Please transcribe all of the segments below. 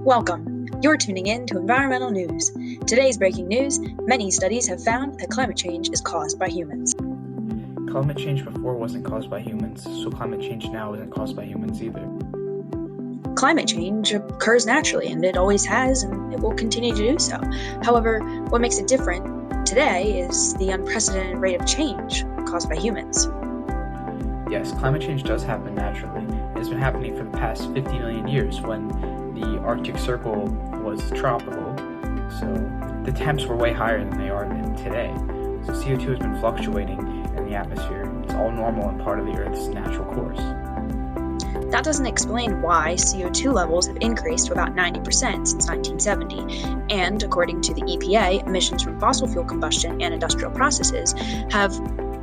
Welcome. You're tuning in to Environmental News. Today's breaking news: many studies have found that climate change is caused by humans. Climate change before wasn't caused by humans, so climate change now isn't caused by humans either. Climate change occurs naturally, and it always has, and it will continue to do so. However, what makes it different today is the unprecedented rate of change caused by humans. Yes, climate change does happen naturally. It's been happening for the past 50 million years when the Arctic Circle was tropical, so the temps were way higher than they are today. So CO2 has been fluctuating in the atmosphere. It's all normal and part of the Earth's natural course. That doesn't explain why CO2 levels have increased to about 90% since 1970, and according to the EPA, emissions from fossil fuel combustion and industrial processes have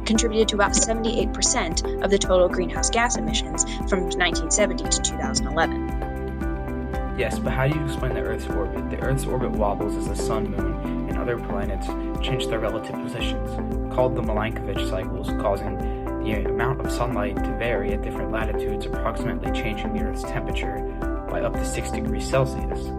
contributed to about 78% of the total greenhouse gas emissions from 1970 to 2011. Yes, but how do you explain the Earth's orbit? The Earth's orbit wobbles as the Sun, Moon, and other planets change their relative positions, called the Milankovitch cycles, causing the amount of sunlight to vary at different latitudes, approximately changing the Earth's temperature by up to 6 degrees Celsius.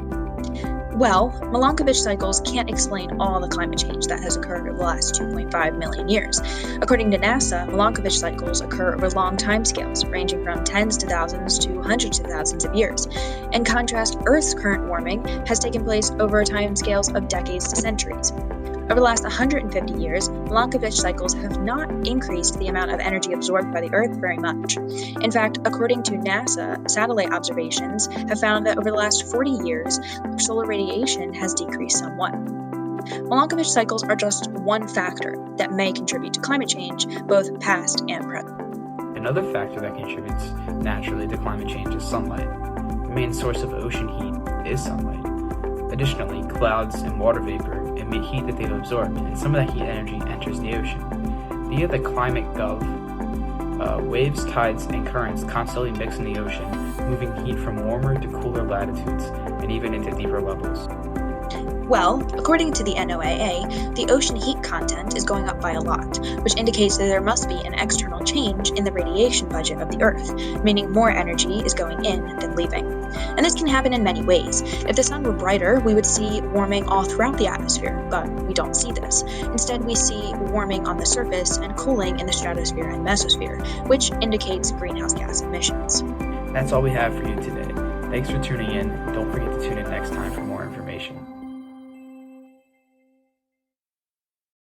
Well, Milankovitch cycles can't explain all the climate change that has occurred over the last 2.5 million years. According to NASA, Milankovitch cycles occur over long timescales, ranging from tens to thousands to hundreds of thousands of years. In contrast, Earth's current warming has taken place over timescales of decades to centuries. Over the last 150 years, Milankovitch cycles have not increased the amount of energy absorbed by the Earth very much. In fact, according to NASA, satellite observations have found that over the last 40 years, solar radiation has decreased somewhat. Milankovitch cycles are just one factor that may contribute to climate change, both past and present. Another factor that contributes naturally to climate change is sunlight. The main source of ocean heat is sunlight. Additionally, clouds and water vapor emit heat that they've absorbed, and some of that heat energy enters the ocean. Via the ClimateGov, waves, tides, and currents constantly mix in the ocean, moving heat from warmer to cooler latitudes and even into deeper levels. Well, according to the NOAA, the ocean heat content is going up by a lot, which indicates that there must be an external change in the radiation budget of the Earth, meaning more energy is going in than leaving. And this can happen in many ways. If the sun were brighter, we would see warming all throughout the atmosphere, but we don't see this. Instead, we see warming on the surface and cooling in the stratosphere and mesosphere, which indicates greenhouse gas emissions. That's all we have for you today. Thanks for tuning in. Don't forget to tune in next time for more